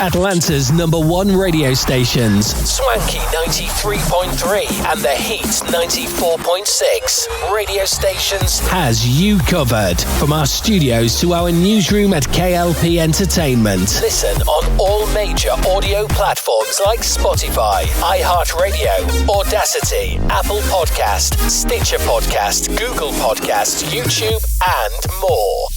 Atlanta's #1 radio stations, Swanky 93.3 and The Heat 94.6 radio stations, has you covered. From our studios to our newsroom at K.L.P. Entertainment. Listen on all major audio platforms like Spotify, iHeartRadio, Audacity, Apple Podcast, Stitcher Podcast, Google Podcast, YouTube, and more.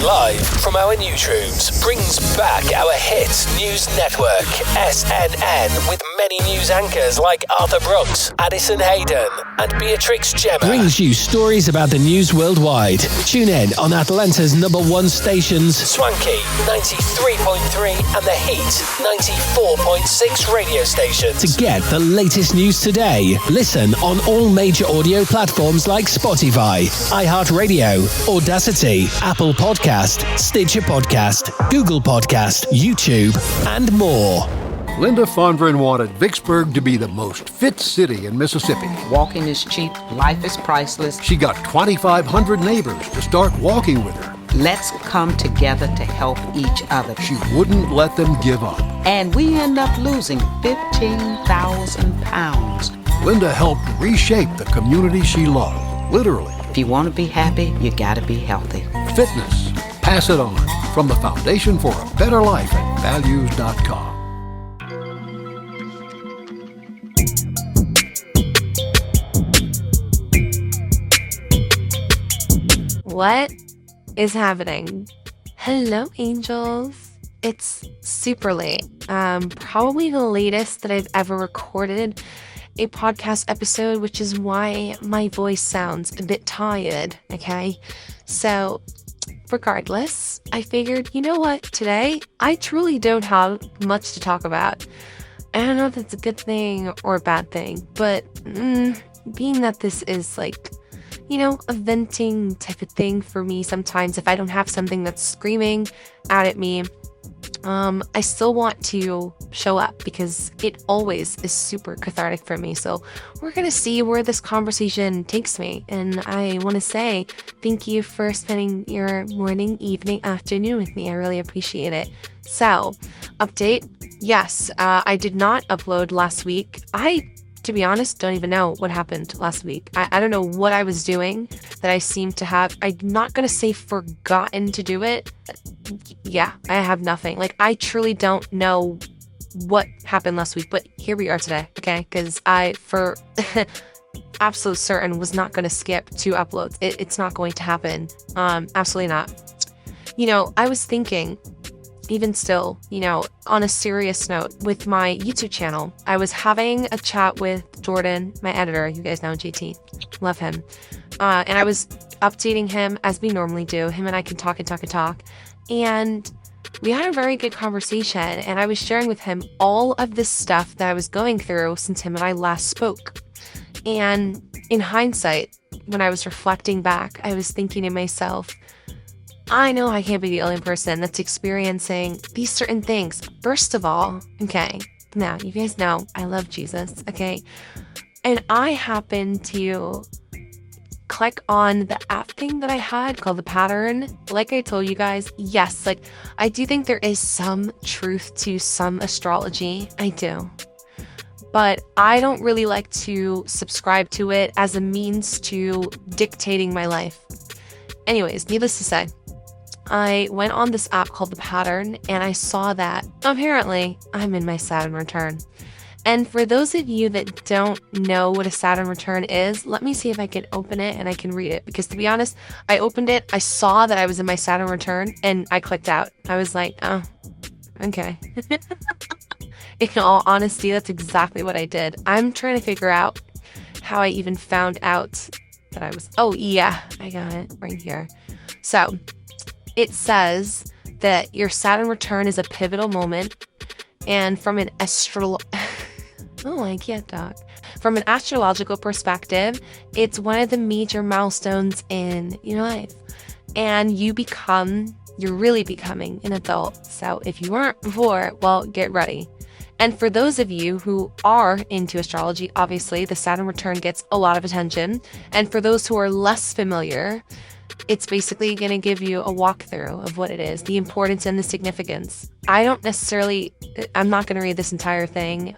Live from our newsrooms brings back our hit news network, SNN, with many news anchors like Arthur Brooks, Addison Hayden, and Beatrix Gemma. Brings you stories about the news worldwide. Tune in on Atlanta's #1 stations, Swanky 93.3 and The Heat 94.6 radio stations. To get the latest news today, listen on all major audio platforms like Spotify, iHeartRadio, Audacity, Apple Podcast, Stitcher Podcast, Google Podcast, YouTube, and more. Linda Fondren wanted Vicksburg to be the most fit city in Mississippi. Walking is cheap, life is priceless. She got 2,500 neighbors to start walking with her. Let's come together to help each other. She wouldn't let them give up. And we end up losing 15,000 pounds. Linda helped reshape the community she loved, literally. If you want to be happy, you gotta be healthy. Fitness. Pass it on. From the Foundation for a Better Life at values.com. What is happening? Hello, angels. It's super late. Probably the latest that I've ever recorded a podcast episode, which is why my voice sounds a bit tired, okay? So, regardless, I figured, you know what, today, I truly don't have much to talk about. I don't know if that's a good thing or a bad thing, but being that this is like, you know, a venting type of thing for me sometimes, if I don't have something that's screaming out at me, I still want to show up because it always is super cathartic for me. So we're going to see where this conversation takes me. And I want to say thank you for spending your morning, evening, afternoon with me. I really appreciate it. So, update. Yes, I did not upload last week. To be honest, don't even know what happened last week. I don't know what I was doing that I seemed to have. I'm not going to say forgotten to do it. Yeah, I have nothing. Like, I truly don't know what happened last week, but here we are today, okay? Because I, for absolute certain, was not going to skip 2 uploads. It's not going to happen. Absolutely not. You know, I was thinking, even still, you know, on a serious note, with my YouTube channel, I was having a chat with Jordan, my editor. You guys know JT. Love him. And I was updating him as we normally do. Him and I can talk and talk and talk. And we had a very good conversation. And I was sharing with him all of this stuff that I was going through since him and I last spoke. And in hindsight, when I was reflecting back, I was thinking to myself, I know I can't be the only person that's experiencing these certain things. First of all, okay, now you guys know I love Jesus, okay? And I happened to click on the app thing that I had called The Pattern. Like I told you guys, yes, like I do think there is some truth to some astrology. I do. But I don't really like to subscribe to it as a means to dictating my life. Anyways, needless to say, I went on this app called The Pattern and I saw that apparently I'm in my Saturn return. And for those of you that don't know what a Saturn return is, let me see if I can open it and I can read it. Because to be honest, I opened it, I saw that I was in my Saturn return and I clicked out. I was like, oh, okay. In all honesty, that's exactly what I did. I'm trying to figure out how I even found out that I was, oh yeah, I got it right here. So, it says that your Saturn return is a pivotal moment, and from an From an astrological perspective, it's one of the major milestones in your life, and you're really becoming an adult. So if you weren't before, well, get ready. And for those of you who are into astrology, obviously the Saturn return gets a lot of attention. And for those who are less familiar, it's basically going to give you a walkthrough of what it is, the importance and the significance. I'm not going to read this entire thing,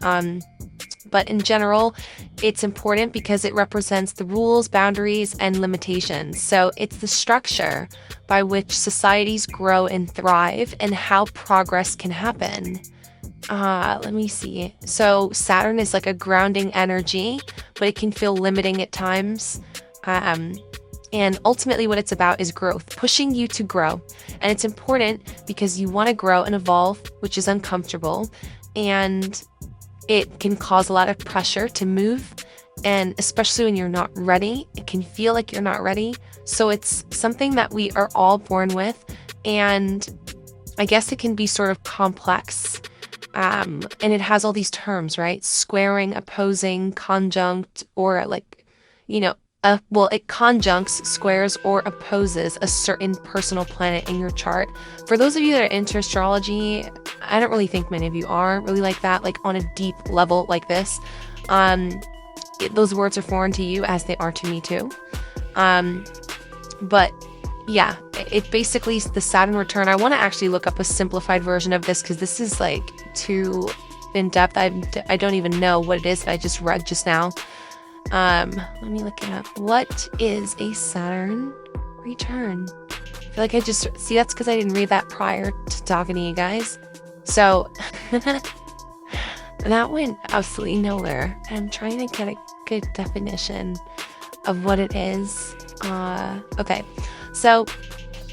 but in general, it's important because it represents the rules, boundaries, and limitations. So it's the structure by which societies grow and thrive and how progress can happen. Let me see. So Saturn is like a grounding energy, but it can feel limiting at times. And ultimately what it's about is growth, pushing you to grow. And it's important because you want to grow and evolve, which is uncomfortable. And it can cause a lot of pressure to move. And especially when you're not ready, it can feel like you're not ready. So it's something that we are all born with. And I guess it can be sort of complex. And it has all these terms, right? Squaring, opposing, conjunct, or like, it conjuncts, squares, or opposes a certain personal planet in your chart. For those of you that are into astrology, I don't really think many of you are really like that, like on a deep level like this. Those words are foreign to you as they are to me too. But yeah, it basically is the Saturn return. I want to actually look up a simplified version of this because this is like too in depth. I don't even know what it is that I just read just now. Let me look it up. What is a Saturn return? I feel like that's because I didn't read that prior to talking to you guys. So that went absolutely nowhere. I'm trying to get a good definition of what it is. Okay. So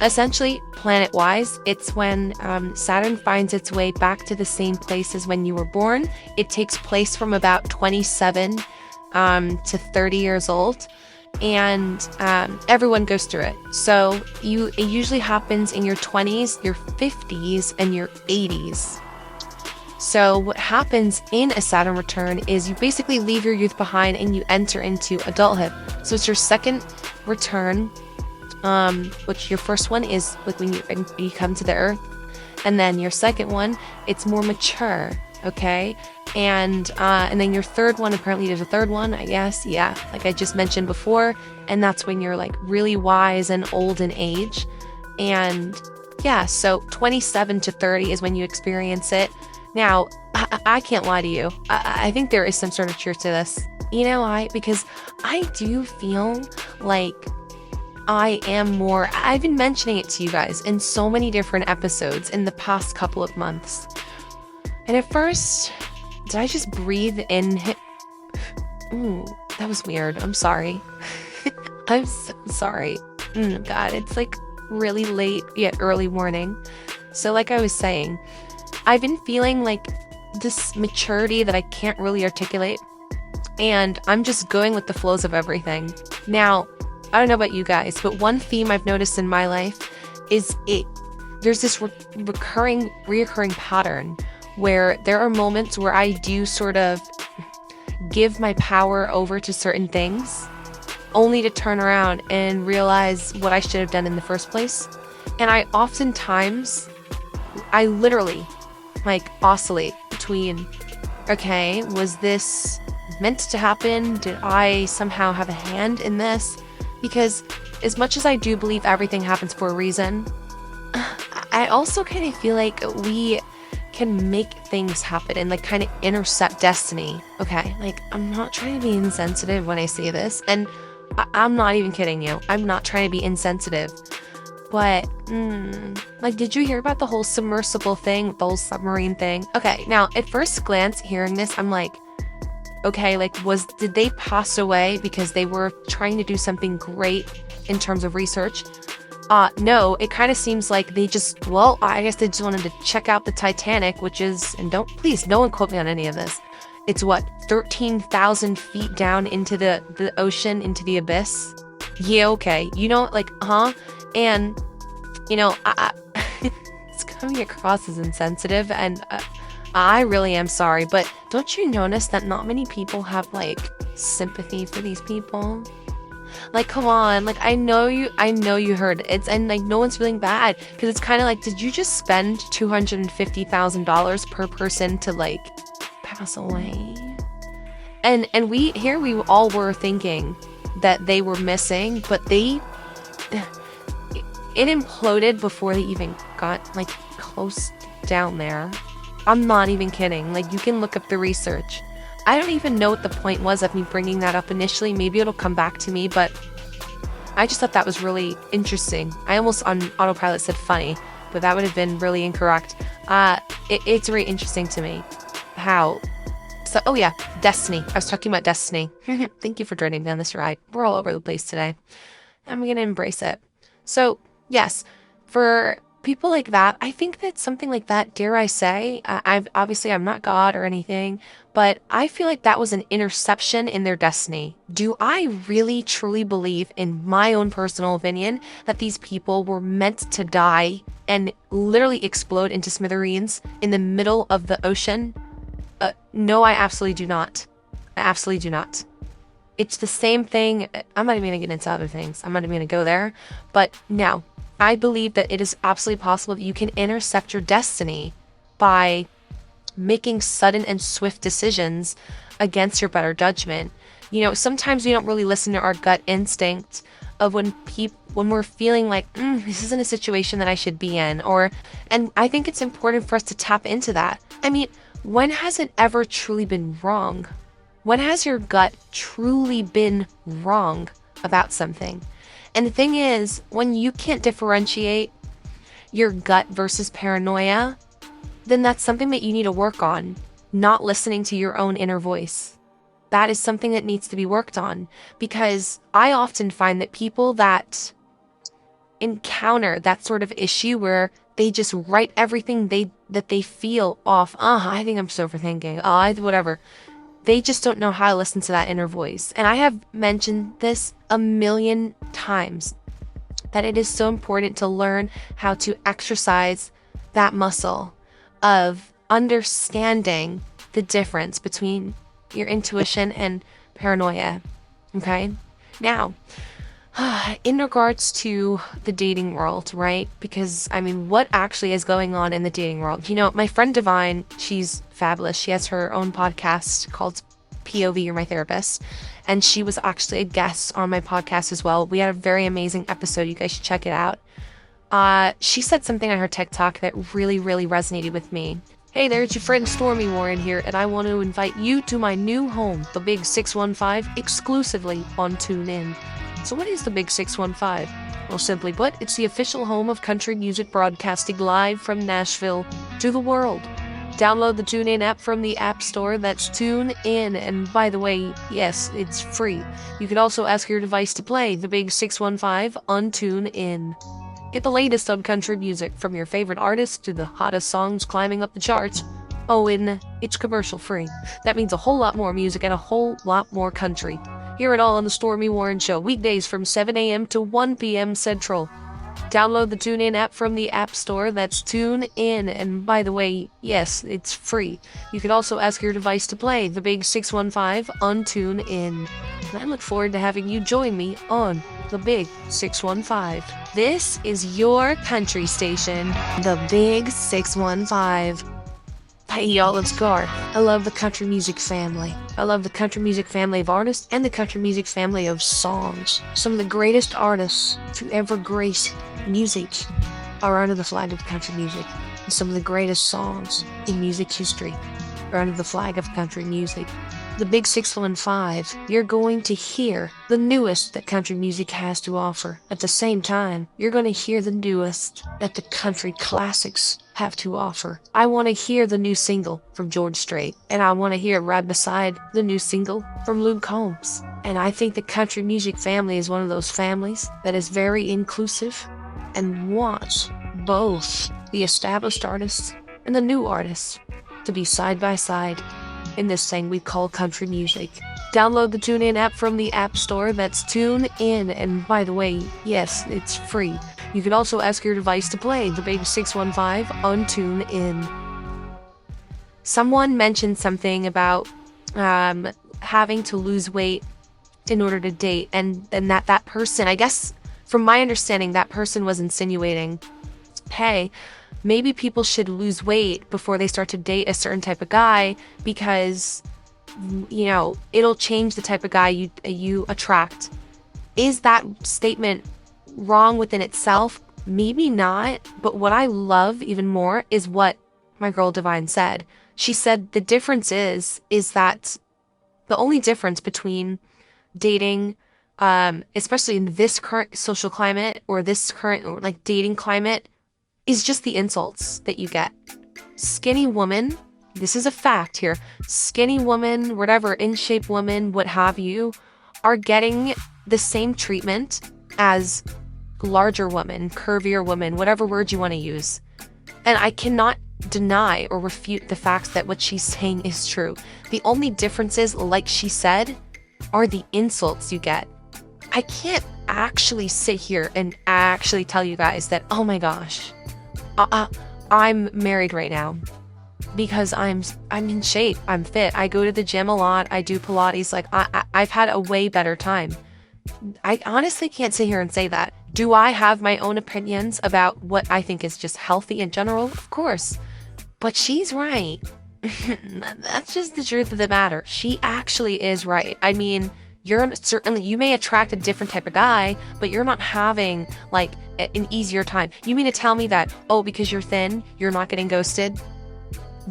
essentially, planet-wise, it's when Saturn finds its way back to the same place as when you were born. It takes place from about 27 to 30 years old, and everyone goes through it. So it usually happens in your 20s, your 50s, and your 80s. So what happens in a Saturn return is you basically leave your youth behind and you enter into adulthood. So it's your second return, which your first one is like when you come to the earth, and then your second one, it's more mature. Okay. And then your third one, apparently there's a third one, I guess. Yeah. Like I just mentioned before. And that's when you're like really wise and old in age. And yeah, so 27 to 30 is when you experience it. Now, I can't lie to you. I think there is some sort of truth to this. You know why? Because I do feel like I've been mentioning it to you guys in so many different episodes in the past couple of months. And at first, did I just breathe in? Ooh, that was weird. I'm sorry. I'm so sorry. God, it's like really late yet early morning. So like I was saying, I've been feeling like this maturity that I can't really articulate. And I'm just going with the flows of everything. Now, I don't know about you guys, but one theme I've noticed in my life is there's this reoccurring pattern where there are moments where I do sort of give my power over to certain things, only to turn around and realize what I should have done in the first place. And I literally like oscillate between, okay, was this meant to happen? Did I somehow have a hand in this? Because as much as I do believe everything happens for a reason, I also kind of feel like we can make things happen and like kind of intercept destiny. Okay, like I'm not trying to be insensitive when I say this, and I'm not even kidding you. I'm not trying to be insensitive, but like, did you hear about the whole submersible thing, the whole submarine thing? Okay, now at first glance, hearing this, I'm like, okay, like did they pass away because they were trying to do something great in terms of research? No, it kind of seems like I guess they just wanted to check out the Titanic, which is, and please, no one quote me on any of this. It's 13,000 feet down into the ocean, into the abyss. Yeah, okay. And, it's coming across as insensitive, and I really am sorry, but don't you notice that not many people have, like, sympathy for these people? Like, come on, like, I know you heard it, and like, no one's feeling bad, because it's kind of like, did you just spend $250,000 per person to like pass away? And we all were thinking that they were missing, but it imploded before they even got like close down there. I'm not even kidding. Like, you can look up the research. I don't even know what the point was of me bringing that up initially. Maybe it'll come back to me, but I just thought that was really interesting. I almost on autopilot said funny, but that would have been really incorrect. It's really interesting to me how. So, oh yeah, Destiny. I was talking about Destiny. Thank you for joining me on this ride. We're all over the place today. I'm gonna embrace it. So yes, for people like that, I think that something like that, dare I say, I'm not God or anything, but I feel like that was an interception in their destiny. Do I really truly believe, in my own personal opinion, that these people were meant to die and literally explode into smithereens in the middle of the ocean? No, I absolutely do not. I absolutely do not. It's the same thing. I'm not even going to get into other things. I'm not even going to go there. But now, I believe that it is absolutely possible that you can intercept your destiny by making sudden and swift decisions against your better judgment. You know, sometimes we don't really listen to our gut instinct of when we're feeling like, this isn't a situation that I should be in. And I think it's important for us to tap into that. I mean, when has it ever truly been wrong? When has your gut truly been wrong about something? And the thing is, when you can't differentiate your gut versus paranoia, then that's something that you need to work on, not listening to your own inner voice. That is something that needs to be worked on, because I often find that people that encounter that sort of issue where they just write everything that they feel off. I think I'm just overthinking. Whatever. They just don't know how to listen to that inner voice. And I have mentioned this a million times, that it is so important to learn how to exercise that muscle of understanding the difference between your intuition and paranoia. Okay? Now, in regards to the dating world, right? Because, I mean, what actually is going on in the dating world? You know, my friend Divine, she's fabulous. She has her own podcast called POV, You're My Therapist. And she was actually a guest on my podcast as well. We had a very amazing episode. You guys should check it out. She said something on her TikTok that really, really resonated with me. Hey there, it's your friend Stormy Warren here, and I want to invite you to my new home, the Big 615, exclusively on TuneIn. So what is the Big 615? Well, simply put, it's the official home of country music broadcasting live from Nashville to the world. Download the TuneIn app from the App Store. That's TuneIn. And by the way, yes, it's free. You can also ask your device to play the Big 615 on TuneIn. Get the latest on country music, from your favorite artists to the hottest songs climbing up the charts. Oh, and it's commercial free. That means a whole lot more music and a whole lot more country. Hear it all on the Stormy Warren Show, weekdays from 7 a.m. to 1 p.m. Central. Download the TuneIn app from the App Store. That's TuneIn. And by the way, yes, it's free. You can also ask your device to play the Big 615 on TuneIn. And I look forward to having you join me on the Big 615. This is your country station, the Big 615. Hey y'all, it's Garth. I love the country music family. I love the country music family of artists and the country music family of songs. Some of the greatest artists to ever grace music are under the flag of country music. And some of the greatest songs in music history are under the flag of country music. The Big 615, you're going to hear the newest that country music has to offer. At the same time, you're going to hear the newest that the country classics have to offer. I want to hear the new single from George Strait, and I want to hear it right beside the new single from Luke Combs. And I think the country music family is one of those families that is very inclusive and wants both the established artists and the new artists to be side by side in this thing we call country music. Download the TuneIn app from the App Store. That's TuneIn. And by the way, yes, it's free. You can also ask your device to play the Big 615 on TuneIn. Someone mentioned something about having to lose weight in order to date, and that person, I guess from my understanding, that person was insinuating, hey, maybe people should lose weight before they start to date a certain type of guy, because, you know, it'll change the type of guy you attract. Is that statement wrong within itself? Maybe not, but what I love even more is what my girl Divine said. She said the difference is that the only difference between dating, especially in this current social climate or this current like dating climate, is just the insults that you get. Skinny woman, this is a fact here, skinny woman, whatever, in shape woman, what have you, are getting the same treatment as larger women, curvier women, whatever word you want to use. And I cannot deny or refute the facts that what she's saying is true. The only differences, like she said, are the insults you get. I can't actually sit here and actually tell you guys that, oh my gosh, I'm married right now because I'm in shape, I'm fit, I go to the gym a lot, I do Pilates, like I've had a way better time. I honestly can't sit here and say that. Do I have my own opinions about what I think is just healthy in general? Of course. But she's right. That's just the truth of the matter. She actually is right. I mean, you may attract a different type of guy, but you're not having like an easier time. You mean to tell me that, oh, because you're thin, you're not getting ghosted?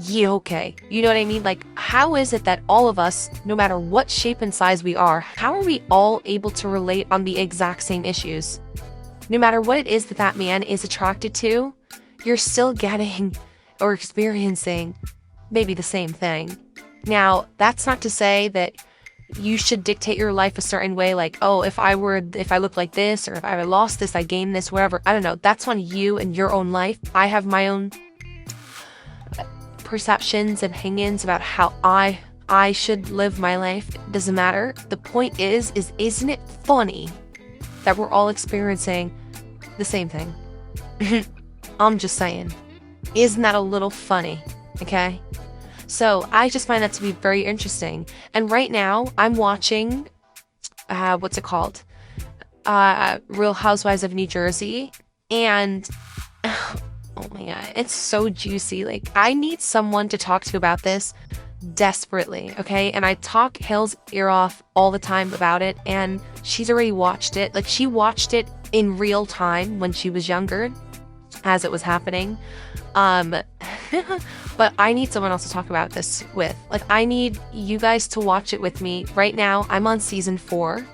Yeah, okay. You know what I mean? Like, how is it that all of us, no matter what shape and size we are, how are we all able to relate on the exact same issues? No matter what it is that that man is attracted to, you're still getting or experiencing maybe the same thing. Now, that's not to say that you should dictate your life a certain way, like, oh, if I look like this, or if I lost this, I gained this, whatever. I don't know. That's on you and your own life. I have my own perceptions and opinions about how I should live my life. It doesn't matter. The point is isn't it funny that we're all experiencing the same thing? I'm just saying. Isn't that a little funny? Okay? So I just find that to be very interesting. And right now I'm watching, what's it called? Real Housewives of New Jersey. And oh my God, it's so juicy. Like, I need someone to talk to about this desperately, okay? And I talk Hill's ear off all the time about it, and she's already watched it. Like, she watched it in real time when she was younger, as it was happening. But I need someone else to talk about this with. Like, I need you guys to watch it with me. Right now, I'm on season 4,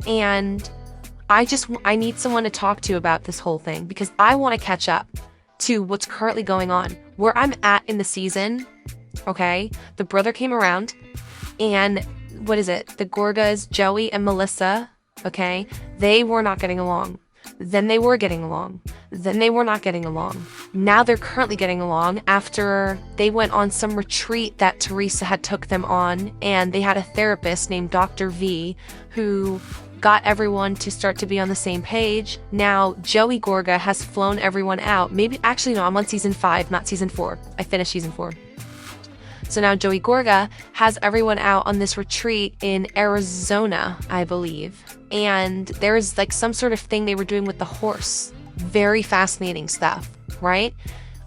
and I need someone to talk to about this whole thing, because I want to catch up to what's currently going on. Where I'm at in the season, okay, the brother came around, and what is it? The Gorgas, Joey and Melissa, okay, they were not getting along. Then they were getting along. Then they were not getting along. Now they're currently getting along after they went on some retreat that Teresa had took them on, and they had a therapist named Dr. V who got everyone to start to be on the same page. Now Joey Gorga has flown everyone out. Maybe, actually no, I'm on season 5, not season 4. I finished season 4. So now Joey Gorga has everyone out on this retreat in Arizona, I believe. And there's like some sort of thing they were doing with the horse. Very fascinating stuff, right?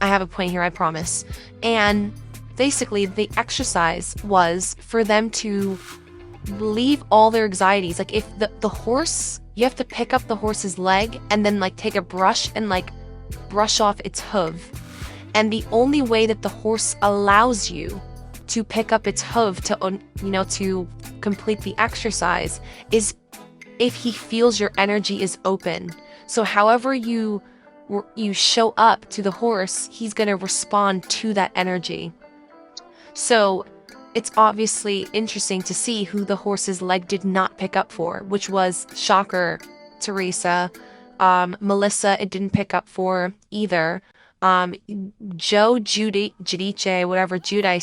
I have a point here, I promise. And basically the exercise was for them to leave all their anxieties. Like, if the horse, you have to pick up the horse's leg and then like take a brush and like brush off its hoof. And the only way that the horse allows you to pick up its hoof to, to complete the exercise is if he feels your energy is open. So however you show up to the horse, he's going to respond to that energy. So it's obviously interesting to see who the horse's leg did not pick up for, which was, shocker, Teresa. Melissa, it didn't pick up for either. Judice,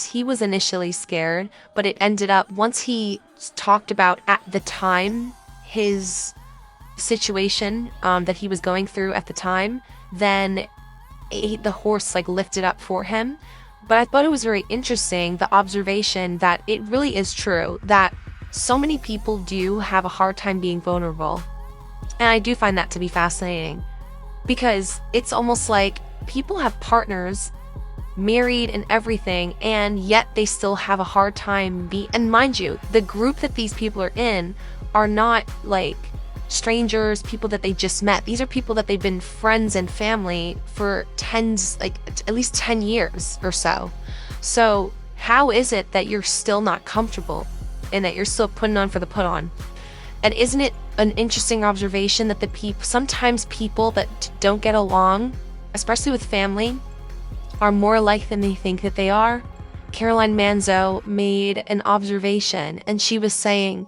he was initially scared, but it ended up, once he talked about at the time his situation that he was going through at the time, then the horse like lifted up for him. But I thought it was very interesting, the observation that it really is true that so many people do have a hard time being vulnerable. And I do find that to be fascinating, because it's almost like people have partners, married and everything, and yet they still have a hard time and mind you, the group that these people are in are not like strangers, people that they just met. These are people that they've been friends and family for at least 10 years or so. So how is it that you're still not comfortable and that you're still putting on for the put on? And isn't it an interesting observation that sometimes people that don't get along, especially with family, are more alike than they think that they are? Caroline Manzo made an observation, and she was saying,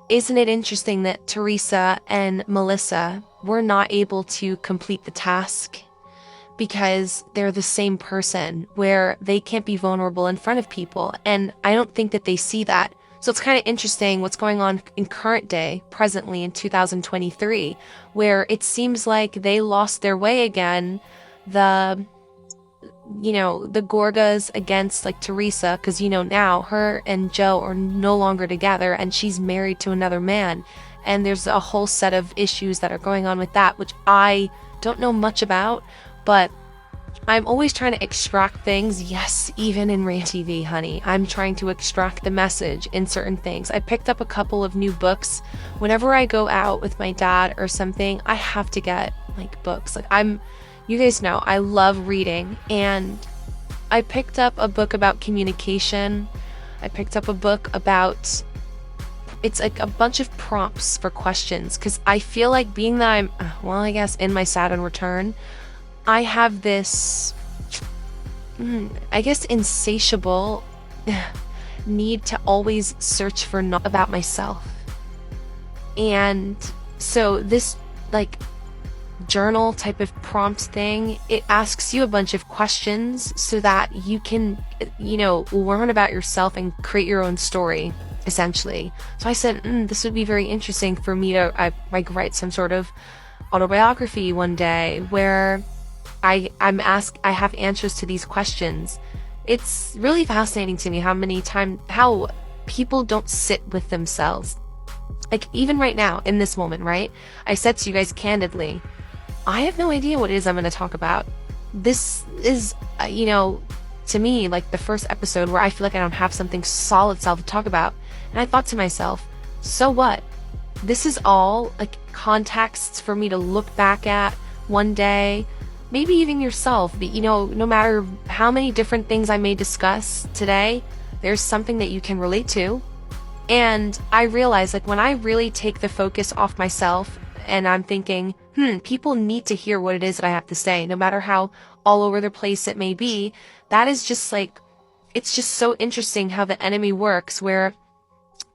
isn't it interesting that Teresa and Melissa were not able to complete the task because they're the same person, where they can't be vulnerable in front of people? And I don't think that they see that. So it's kind of interesting what's going on in current day, presently in 2023, where it seems like they lost their way again. The Gorgas against like Teresa, because now her and Joe are no longer together and she's married to another man, and there's a whole set of issues that are going on with that, which I don't know much about, but I'm always trying to extract things. Yes, even in Rant TV, honey, I'm trying to extract the message in certain things. I picked up a couple of new books. Whenever I go out with my dad or something, I have to get like books. You guys know I love reading, and I picked up a book about communication. I picked up a book about, it's like a bunch of prompts for questions, because I feel like being that I'm, I guess in my Saturn return, I have this, insatiable need to always search for about myself. And so this journal type of prompt thing, it asks you a bunch of questions so that you can, learn about yourself and create your own story, essentially. So I said, this would be very interesting for me to write some sort of autobiography one day where I have answers to these questions. It's really fascinating to me how people don't sit with themselves. Like even right now, in this moment, right? I said to you guys candidly, I have no idea what it is I'm going to talk about. This is, to me, like the first episode where I feel like I don't have something solid to talk about. And I thought to myself, so what? This is all like contexts for me to look back at one day. Maybe even yourself, but no matter how many different things I may discuss today, there's something that you can relate to. And I realize, when I really take the focus off myself and I'm thinking, people need to hear what it is that I have to say, no matter how all over the place it may be. That is just it's just so interesting how the enemy works, where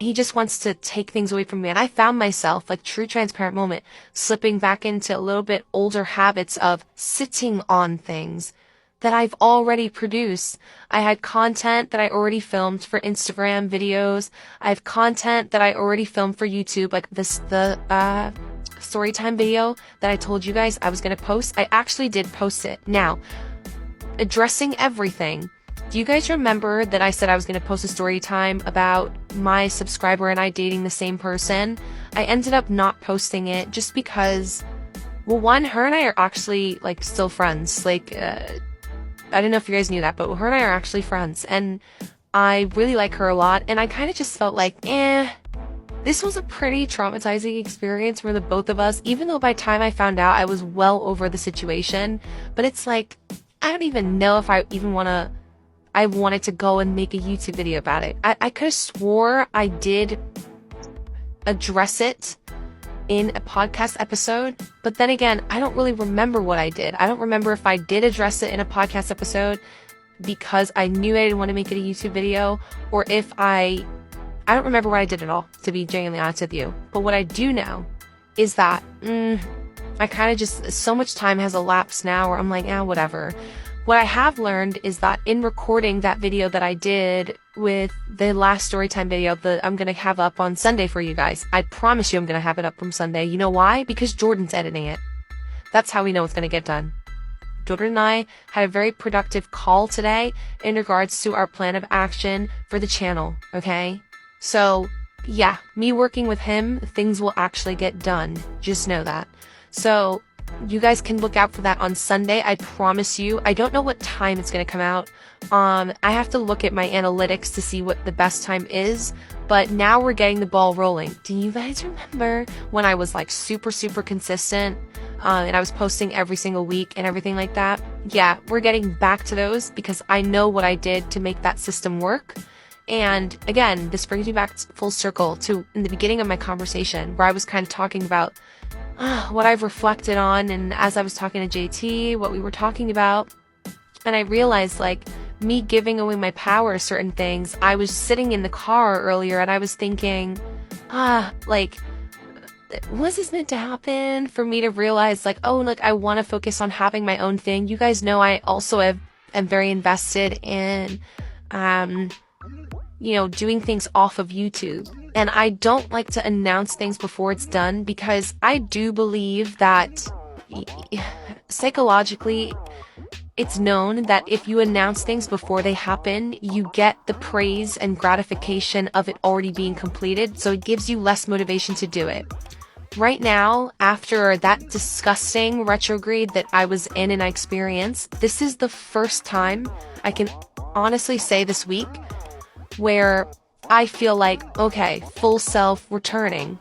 he just wants to take things away from me. And I found myself, true transparent moment, slipping back into a little bit older habits of sitting on things that I've already produced. I had content that I already filmed for Instagram videos. I have content that I already filmed for YouTube, the storytime video that I told you guys I was going to post. I actually did post it. Now, addressing everything. Do you guys remember that I said I was going to post a story time about my subscriber and I dating the same person? I ended up not posting it just because, well, one, her and I are actually still friends. I don't know if you guys knew that, but her and I are actually friends, and I really like her a lot. And I kind of just felt this was a pretty traumatizing experience for the both of us, even though by the time I found out I was well over the situation. But it's I don't even know if I wanted to go and make a YouTube video about it. I could have swore I did address it in a podcast episode, but then again, I don't really remember what I did. I don't remember if I did address it in a podcast episode because I knew I didn't want to make it a YouTube video, or if I don't remember what I did at all, to be genuinely honest with you. But what I do know is that I kind of just, so much time has elapsed now where I'm whatever. What I have learned is that in recording that video that I did with the last storytime video that I'm going to have up on Sunday for you guys, I promise you I'm going to have it up from Sunday. You know why? Because Jordan's editing it. That's how we know it's going to get done. Jordan and I had a very productive call today in regards to our plan of action for the channel, okay? So, yeah, me working with him, things will actually get done. Just know that. So, you guys can look out for that on Sunday. I promise you. I don't know what time it's going to come out. I have to look at my analytics to see what the best time is. But now we're getting the ball rolling. Do you guys remember when I was like super, super consistent? And I was posting every single week and everything like that? Yeah, we're getting back to those because I know what I did to make that system work. And again, this brings me back full circle to in the beginning of my conversation where I was kind of talking about what I've reflected on, and as I was talking to JT, what we were talking about, and I realized like me giving away my power to certain things. I was sitting in the car earlier and I was thinking, like, was this meant to happen for me to realize like, oh, look, I want to focus on having my own thing. You guys know I also am very invested in, doing things off of YouTube. And I don't like to announce things before it's done because I do believe that psychologically it's known that if you announce things before they happen, you get the praise and gratification of it already being completed. So it gives you less motivation to do it. Right now, after that disgusting retrograde that I was in and I experienced, this is the first time I can honestly say this week where I feel like, okay, full self returning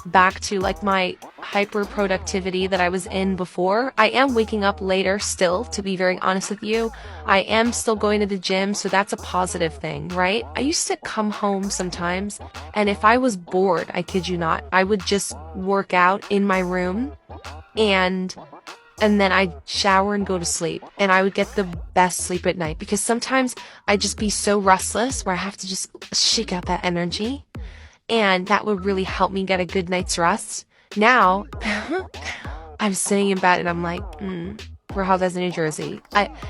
back to like my hyper productivity that I was in before. I am waking up later still, to be very honest with you. I am still going to the gym, so that's a positive thing, right? I used to come home sometimes, and if I was bored, I kid you not, I would just work out in my room and then I'd shower and go to sleep, and I would get the best sleep at night because sometimes I'd just be so restless where I have to just shake out that energy, and that would really help me get a good night's rest. Now, I'm sitting in bed and I'm like, we're held as in New Jersey.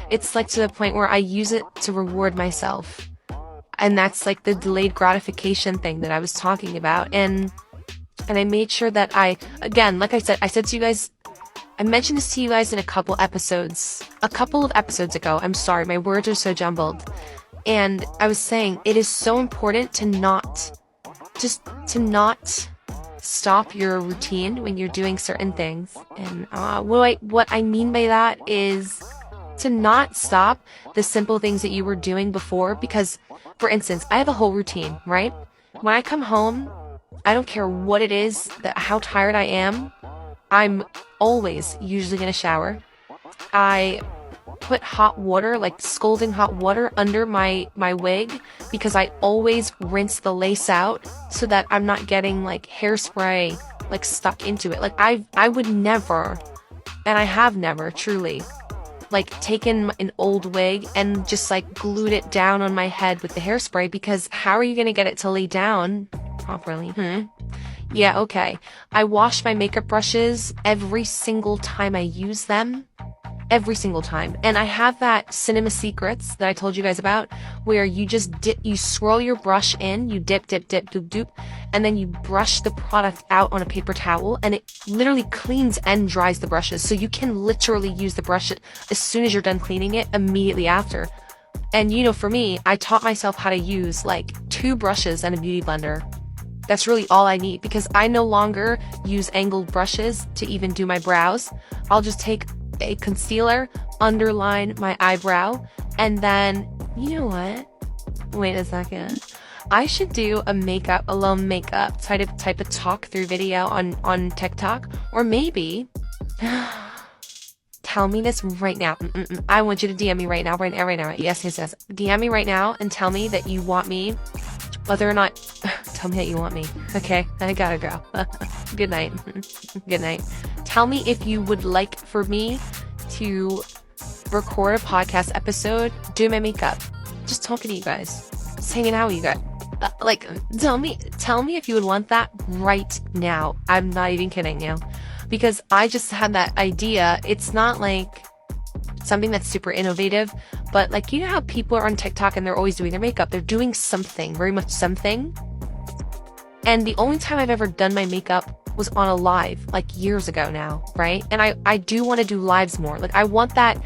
It's like to the point where I use it to reward myself, and that's like the delayed gratification thing that I was talking about, and I made sure that again, like I said to you guys, I mentioned this to you guys in a couple of episodes ago. I'm sorry, my words are so jumbled. And I was saying it is so important to not stop your routine when you're doing certain things. And what I mean by that is to not stop the simple things that you were doing before. Because, for instance, I have a whole routine, right? When I come home, I don't care what it is, how tired I am, I'm always usually going to shower. I put hot water, like scalding hot water, under my wig because I always rinse the lace out so that I'm not getting like hairspray like stuck into it. Like I would never, and I have never truly, like taken an old wig and just like glued it down on my head with the hairspray, because how are you going to get it to lay down properly? Yeah, okay. I wash my makeup brushes every single time I use them. Every single time. And I have that Cinema Secrets that I told you guys about, where you just you swirl your brush in, you dip, doop, and then you brush the product out on a paper towel, and it literally cleans and dries the brushes. So you can literally use the brush as soon as you're done cleaning it, immediately after. And for me, I taught myself how to use like 2 brushes and a beauty blender. That's really all I need, because I no longer use angled brushes to even do my brows. I'll just take a concealer, underline my eyebrow, and then, you know what? Wait a second. I should do a alone makeup type of talk through video on TikTok, or maybe tell me this right now. I want you to DM me right now. Yes. DM me right now and tell me that you want me, whether or not, tell me that you want me. Okay, I gotta go. Good night. Good night. Tell me if you would like for me to record a podcast episode, do my makeup, just talking to you guys, just hanging out with you guys. Tell me if you would want that right now. I'm not even kidding you, because I just had that idea. It's not like something that's super innovative, but like, you know how people are on TikTok and they're always doing their makeup, they're doing something, very much something. And the only time I've ever done my makeup was on a live, like years ago now, right? And I do want to do lives more. Like, I want that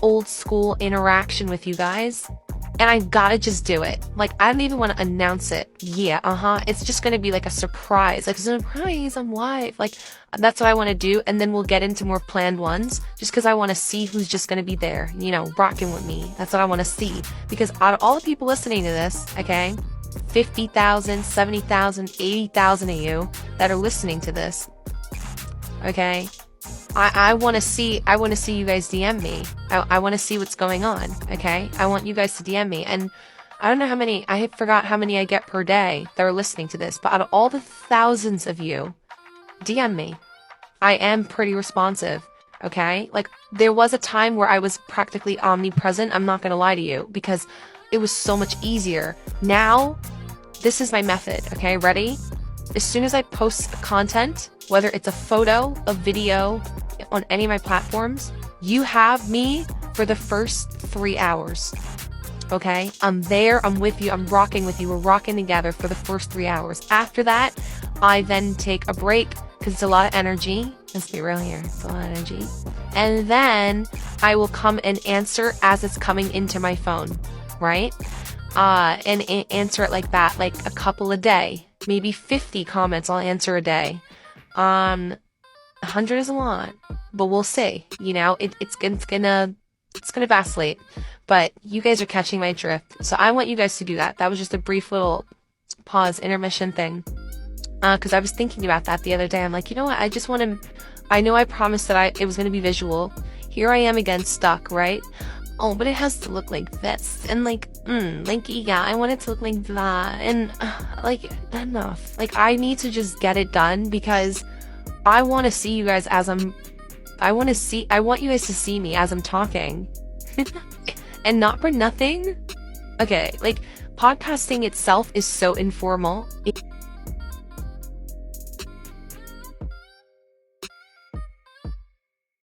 old school interaction with you guys. And I gotta just do it. Like, I don't even want to announce it. Yeah, it's just gonna be like a surprise. Like, surprise, I'm live. Like, that's what I want to do. And then we'll get into more planned ones, just because I want to see who's just gonna be there, rocking with me. That's what I want to see. Because out of all the people listening to this, okay, 50,000, 70,000, 80,000 of you that are listening to this, okay, I want to see you guys DM me. I want to see what's going on, okay? I want you guys to DM me. And I don't know I forgot how many I get per day that are listening to this, but out of all the thousands of you, DM me. I am pretty responsive, okay? Like, there was a time where I was practically omnipresent, I'm not going to lie to you, because it was so much easier. Now, this is my method, okay? Ready? As soon as I post content, whether it's a photo, a video, on any of my platforms, you have me for the first 3 hours. Okay? I'm there, I'm with you, I'm rocking with you, we're rocking together for the first 3 hours. After that, I then take a break, because it's a lot of energy. Let's be real here, it's a lot of energy. And then I will come and answer as it's coming into my phone, right? And answer it like that, like a couple a day. Maybe 50 comments I'll answer a day. 100 is a lot, but we'll see. It's gonna vacillate, but you guys are catching my drift. So I want you guys to do that. That was just a brief little pause intermission thing, because I was thinking about that the other day. I'm like, you know what? I know I promised that it was gonna be visual. Here I am again, stuck, right? Oh, but it has to look like this, and yeah, I want it to look like that, and enough. Like, I need to just get it done, because I want to see you guys I want you guys to see me as I'm talking. And not for nothing. Okay, like, podcasting itself is so informal.